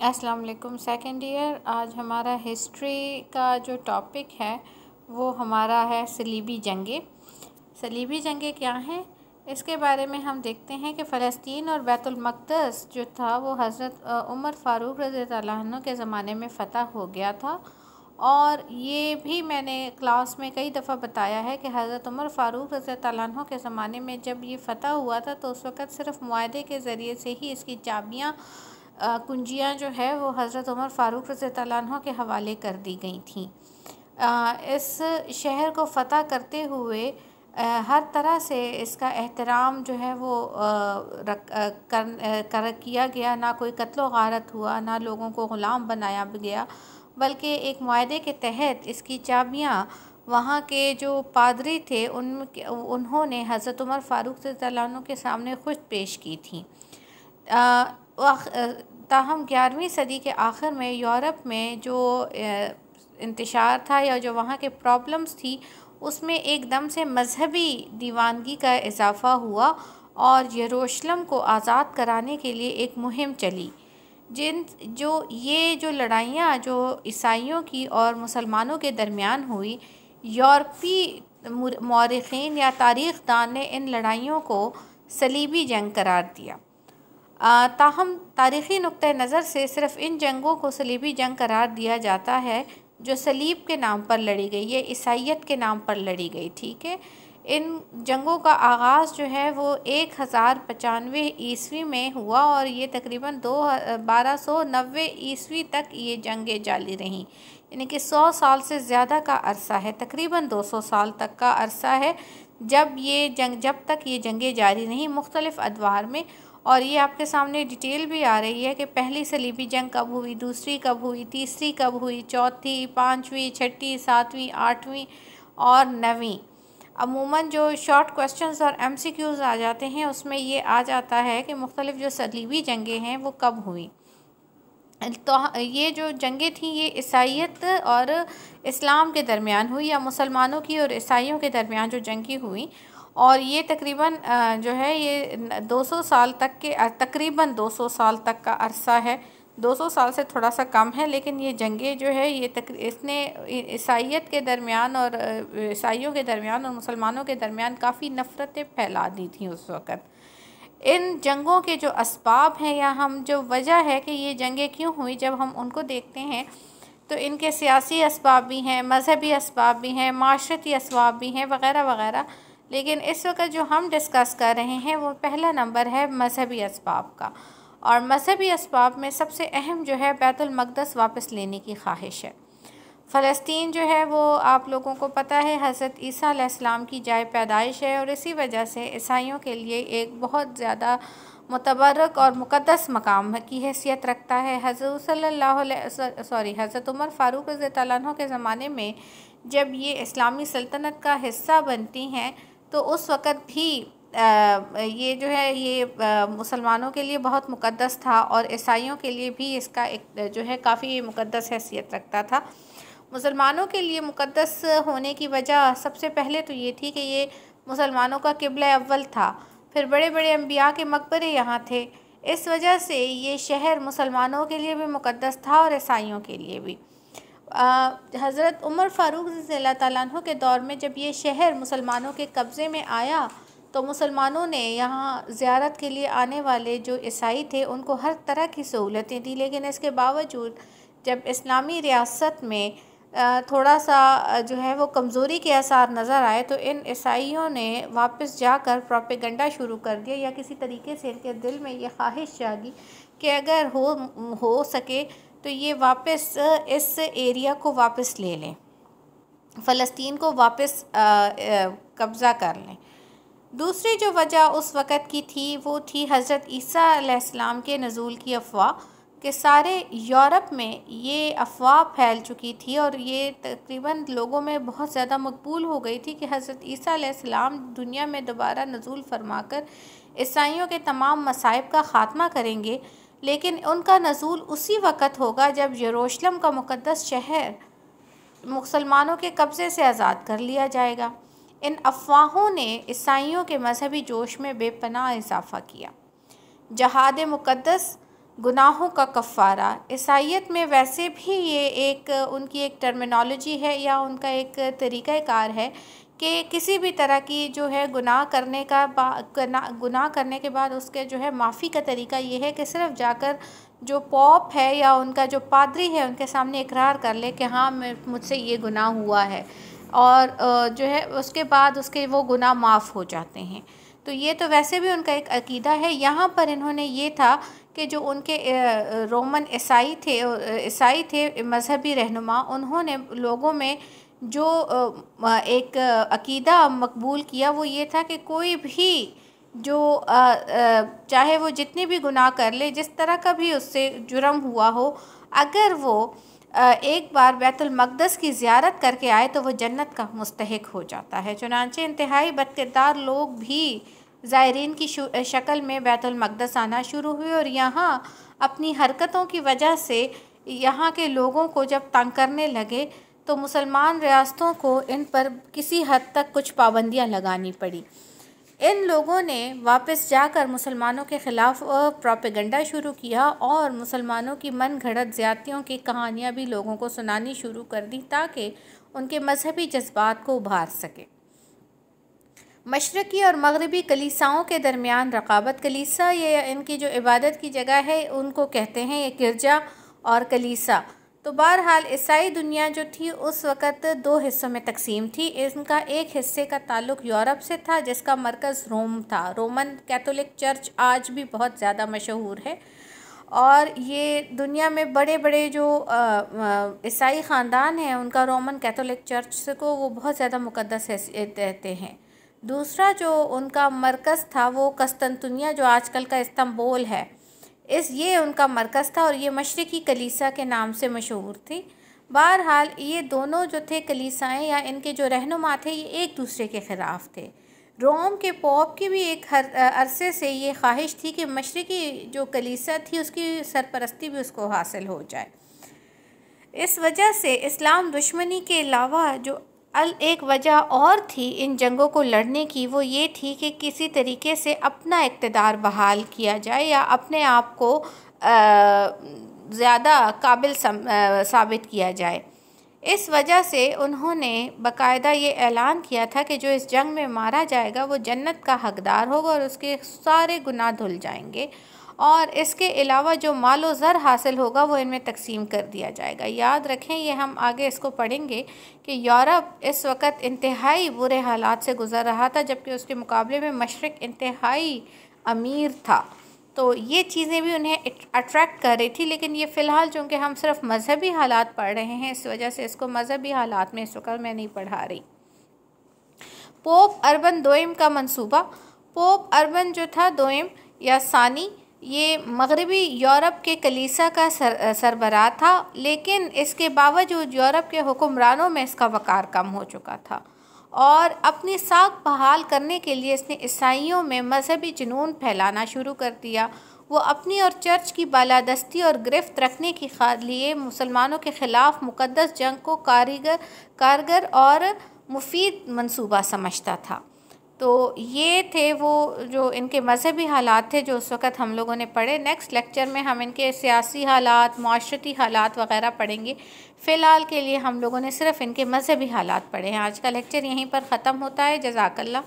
अस्सलाम वालेकुम second year. आज हमारा हिस्ट्री का जो टॉपिक है वो हमारा है सलीबी जंगें। सलीबी जंगें क्या हैं, इसके बारे में हम देखते हैं कि फ़लस्तीन और बैतुल मक़दस जो था वो हज़रत उमर फ़ारूक रज़ियल्लाहु अन्हु के ज़माने में फ़तह हो गया था। और ये भी मैंने क्लास में कई दफ़ा बताया है कि हज़रत उमर फ़ारूक रज़ियल्लाहु अन्हु के ज़माने में जब ये फ़तह हुआ था तो उस वक़्त सिर्फ़ मुआहदे के ज़रिए से ही इसकी चाबियाँ कुंजियाँ जो है वो हज़रत उमर फ़ारूक रज़ियल्लाहु अन्हु के हवाले कर दी गई थी। इस शहर को फ़तह करते हुए हर तरह से इसका एहतराम जो है वो किया गया। ना कोई कत्लो गारत हुआ, ना लोगों को ग़ुलाम बनाया गया, बल्कि एक मुआहदे के तहत इसकी चाबियाँ वहाँ के जो पादरी थे उन्होंने हज़रत उमर फ़ारूक रज़ियल्लाहु अन्हु के सामने खुद पेश की थी। ताहम 11वीं सदी के आखिर में यूरोप में जो इंतशार था या जो वहाँ के प्रॉब्लम्स थी उसमें एकदम से मजहबी दीवानगी का इजाफ़ा हुआ और यरूशलेम को आज़ाद कराने के लिए एक मुहिम चली। जो लड़ाइयाँ जो ईसाइयों की और मुसलमानों के दरमियान हुई, यूरोपी मौरिख़ीन या तारीख़दान ने इन लड़ाइयों को सलीबी जंग करार दिया। ताहम तारीख़ी नुक्ते नज़र से सिर्फ़ इन जंगों को सलीबी जंग करार दिया जाता है जो सलीब के नाम पर लड़ी गई, ये ईसाइयत के नाम पर लड़ी गई। ठीक है, इन जंगों का आगाज़ जो है वो 1095 ईस्वी में हुआ और ये तकरीबन 1290 ईस्वी तक ये जंगें जारी रहीं। यानी कि 100 साल से ज़्यादा का अरसा है, तकरीबन 200 साल तक का अरसा है जब तक ये जंगें जारी रहीं मुख्तलिफ़ अदवार में। और ये आपके सामने डिटेल भी आ रही है कि पहली सलीबी जंग कब हुई, दूसरी कब हुई, तीसरी कब हुई, चौथी, पाँचवीं, छठी, सातवीं, आठवीं और नवीं। अमूमन जो शॉर्ट क्वेश्चंस और MCQs आ जाते हैं उसमें ये आ जाता है कि मुख्तलिफ़ जो सलीबी जंगें हैं वो कब हुई। तो ये जो जंगें थी ये ईसाइयत और इस्लाम के दरमियान हुई या मुसलमानों की और ईसाइयों के दरमियान जो जंगें हुई, और ये तकरीबन जो है ये 200 साल तक के तकरीबन 200 साल तक का अरसा है। 200 साल से थोड़ा सा कम है, लेकिन ये जंगें जो है ये इसने ईसाइयत के दरमियान और ईसाइयों के दरमियान और मुसलमानों के दरमियान काफ़ी नफ़रतें फैला दी थी उस वक़्त। इन जंगों के जो असबाब हैं या हम जो वजह है कि ये जंगें क्यों हुई, जब हम उनको देखते हैं तो इनके सियासी असबाब भी हैं, मज़हबी असबाब भी हैं, माशरती असबाब भी हैं, वग़ैरह वग़ैरह। लेकिन इस वक्त जो हम डिस्कस कर रहे हैं वो पहला नंबर है मज़हबी असबाब का, और मज़हबी असबाब में सबसे अहम जो है बैतुल मक़दस वापस लेने की ख्वाहिश है। फ़लस्तीन जो है वो आप लोगों को पता है हज़रत ईसा अलैहिस्सलाम की जाए पैदाइश है और इसी वजह से ईसाइयों के लिए एक बहुत ज़्यादा मुतबरक और मुक़द्दस मकाम की हैसियत रखता है। हज़रत उमर फ़ारूक रज़ियल्लाहु अन्हु के ज़माने में जब ये इस्लामी सल्तनत का हिस्सा बनती हैं तो उस वक़्त भी ये जो है ये मुसलमानों के लिए बहुत मुक़द्दस था और ईसाइयों के लिए भी इसका एक जो है काफ़ी मुक़द्दस हैसियत रखता था। मुसलमानों के लिए मुक़द्दस होने की वजह सबसे पहले तो ये थी कि ये मुसलमानों का क़िबला अव्वल था, फिर बड़े बड़े अम्बिया के मकबरे यहाँ थे, इस वजह से ये शहर मुसलमानों के लिए भी मुक़द्दस था और ईसाइयों के लिए भी। हज़रत उमर फ़ारूक रज़ियल्लाहु अन्हु के दौर में जब ये शहर मुसलमानों के कब्ज़े में आया तो मुसलमानों ने यहाँ ज़ियारत के लिए आने वाले जो ईसाई थे उनको हर तरह की सहूलतें दी, लेकिन इसके बावजूद जब इस्लामी रियासत में थोड़ा सा जो है वो कमज़ोरी के आसार नज़र आए तो इन ईसाइयों ने वापस जाकर प्रोपेगेंडा शुरू कर दिया, या किसी तरीके से इनके दिल में ये ख्वाहिश जागी कि अगर हो सके तो ये वापस इस एरिया को वापस ले लें, फ़लस्तीन को वापस कब्ज़ा कर लें। दूसरी जो वजह उस वक़्त की थी वो थी हज़रत ईसा अलैहिस्सलाम के नज़ूल की अफ़वाह कि सारे यूरोप में ये अफ़वाह फैल चुकी थी और ये तकरीबन लोगों में बहुत ज़्यादा मकबूल हो गई थी कि हज़रत ईसा अलैहिस्सलाम दुनिया में दोबारा नज़ूल फरमाकर ईसाइयों के तमाम मसाइब का ख़ात्मा करेंगे, लेकिन उनका नज़ूल उसी वक़्त होगा जब यरूशलेम का मुक़द्दस शहर मुसलमानों के कब्ज़े से आज़ाद कर लिया जाएगा। इन अफवाहों ने ईसाइयों के मजहबी जोश में बेपनाह इजाफ़ा किया। जहाद मुक़द्दस गुनाहों का कफ़ारा। ईसाईयत में वैसे भी ये एक उनकी एक टर्मिनोलॉजी है या उनका एक तरीक़ाकार है कि किसी भी तरह की जो है गुनाह करने के बाद उसके जो है माफ़ी का तरीका ये है कि सिर्फ़ जाकर जो पॉप है या उनका जो पादरी है उनके सामने इकरार कर ले कि हाँ मुझसे ये गुनाह हुआ है, और जो है उसके बाद उसके वो गुनाह माफ़ हो जाते हैं। तो ये तो वैसे भी उनका एक अकीदा है। यहाँ पर इन्होंने ये था कि जो उनके रोमन ईसाई थे मज़हबी रहनुमा, उन्होंने लोगों में जो एक अकीदा मकबूल किया वो ये था कि कोई भी जो चाहे वो जितने भी गुनाह कर ले, जिस तरह का भी उससे जुर्म हुआ हो, अगर वो एक बार बैतुल मक़दस की ज़ियारत करके आए तो वो जन्नत का मुस्तहिक हो जाता है। चुनांचे इंतहाई बदकिरदार लोग भी ज़ायरीन की शक्ल में बैतुल मक़दस आना शुरू हुए और यहाँ अपनी हरकतों की वजह से यहाँ के लोगों को जब तंग करने लगे तो मुसलमान रियासतों को इन पर किसी हद तक कुछ पाबंदियाँ लगानी पड़ी। इन लोगों ने वापस जाकर मुसलमानों के ख़िलाफ़ प्रोपेगेंडा शुरू किया और मुसलमानों की मन घड़त ज़्यादतियों की कहानियाँ भी लोगों को सुनानी शुरू कर दी ताकि उनके मजहबी जज्बात को उभार सके। मशरक़ी और मगरबी कलीसाओं के दरमियान रक़ाबत। कलीसा ये इनकी जो इबादत की जगह है उनको कहते हैं, ये गिरजा और कलीसा। तो बहरहाल ईसाई दुनिया जो थी उस वक़्त दो हिस्सों में तकसीम थी। इनका एक हिस्से का ताल्लुक़ यूरोप से था जिसका मरकज़ रोम था। रोमन कैथोलिक चर्च आज भी बहुत ज़्यादा मशहूर है और ये दुनिया में बड़े बड़े जो ईसाई ख़ानदान हैं उनका रोमन कैथोलिक चर्च को वो बहुत ज़्यादा मुक़द्दस हैसियत देते हैं। दूसरा जो उनका मरकज़ था वो कस्तंतुनिया जो आजकल का इस्तांबुल है, ये उनका मरकज़ था और ये मशरक़ी कलीसा के नाम से मशहूर थी। बहरहाल ये दोनों जो थे कलीसाएँ या इनके जो रहनुमा थे ये एक दूसरे के ख़िलाफ़ थे। रोम के पोप की भी एक अरसे से ये ख्वाहिश थी कि मशरक़ी जो कलीसा थी उसकी सरपरस्ती भी उसको हासिल हो जाए। इस वजह से इस्लाम दुश्मनी के अलावा जो एक वजह और थी इन जंगों को लड़ने की, वो ये थी कि किसी तरीके से अपना इक़्तिदार बहाल किया जाए या अपने आप को ज़्यादा काबिल साबित किया जाए। इस वजह से उन्होंने बाकायदा ये ऐलान किया था कि जो इस जंग में मारा जाएगा वो जन्नत का हकदार होगा और उसके सारे गुनाह धुल जाएंगे और इसके अलावा जो मालो ज़र हासिल होगा वो इनमें तकसीम कर दिया जाएगा। याद रखें, ये हम आगे इसको पढ़ेंगे कि यूरोप इस वक्त इंतहाई बुरे हालात से गुज़र रहा था जबकि उसके मुकाबले में मशरिक़ इंतहाई अमीर था। तो ये चीज़ें भी उन्हें अट्रैक्ट कर रही थी, लेकिन ये फ़िलहाल चूँकि हम सिर्फ मज़हबी हालात पढ़ रहे हैं इस वजह से इसको मज़हबी हालात में इस वक्त मैं नहीं पढ़ा रही। पोप अर्बन दोइम का मंसूबा। पोप अर्बन जो था दोइम या सानी, ये मगरबी यूरोप के कलीसा का सरबराह था, लेकिन इसके बावजूद यूरोप के हुक्मरानों में इसका वक़ार कम हो चुका था और अपनी साख बहाल करने के लिए इसने ईसाइयों में मजहबी जुनून फैलाना शुरू कर दिया। वो अपनी और चर्च की बालादस्ती और गिरफ्त रखने के लिए मुसलमानों के ख़िलाफ़ मुक़द्दस जंग को कारगर और मुफीद मंसूबा समझता था। तो ये थे वो जो इनके मजहबी हालात थे जो उस वक़्त हम लोगों ने पढ़े। नेक्स्ट लेक्चर में हम इनके सियासी हालात, माशरती हालात वग़ैरह पढ़ेंगे। फ़िलहाल के लिए हम लोगों ने सिर्फ़ इनके मजहबी हालात पढ़े हैं। आज का लेक्चर यहीं पर ख़त्म होता है। जज़ाकल्लाह।